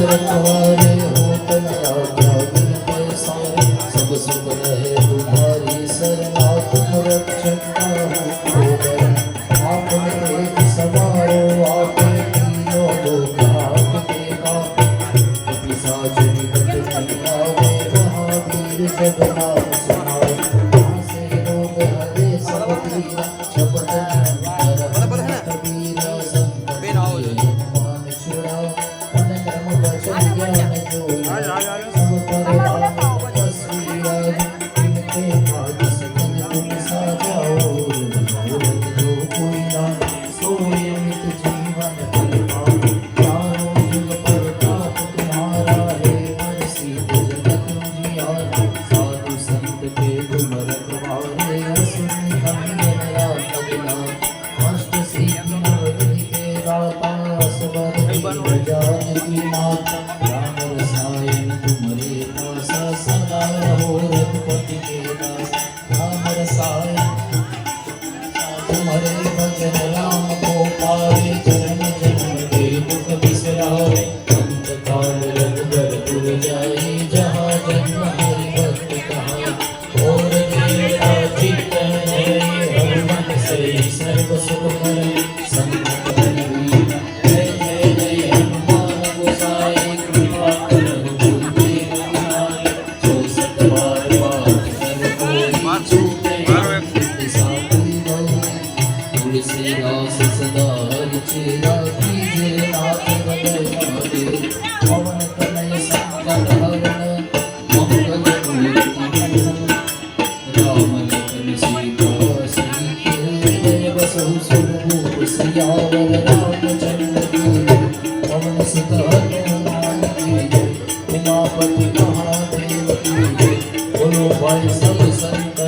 रखवारे हो तनया त्यागन पैसारे सब सुख रहे तुम्हारी सरना तुम रक्षक हो आपने तेज समारो आपे तीनों लोक आपके का पिशाच निकट नहीं आवे महावीर जगन्नाथ समारो से रोग हरे सब पीरा शपथ कबीरा संत मान छुड़ा मन कर्म वचन ज्ञान जो सब पर तस्वीर इनके भाग सकन तुम साजाओ जो कोई ना सोए अमित जीवन फल चारों युग प्रताप तुम्हारा है मरसी जगत जियारा साधु संत के तुम रखवारे असुर निकंदन रात दिला अष्ट सिद्धि नवनिधि के दाता असबर जानकी माता राम रसायन तुम्हारे पासा सदा रहो रघुपति के दास राम रसायन तुम्हारे भजन राम को पावे चरण जन्म के दुख बिसरावे अंत काल रघुबर पुर जाए जहाँ जन्म हरि भक्त कहाए और देवता चित्त है हनुमत से सर्व सुख करे संकट हरि वीर जय जय जय हनुमान गोसाई कृपा करहु गुरुदेव निहाय जो सतबार बात कर कोई छूटे साथी गौरी तुलसीदास सदा हरिचेरा कीजे नाथ हृदय महादेव पवन तनय संकट हरण मंगल मूर्ति राम लखन सीता सहित हृदय बसहु सुरभूप सियावर रामचंद्र की पवन सुत हनुमान की जय उमापति महादेव की जय बोलो भाई सब संत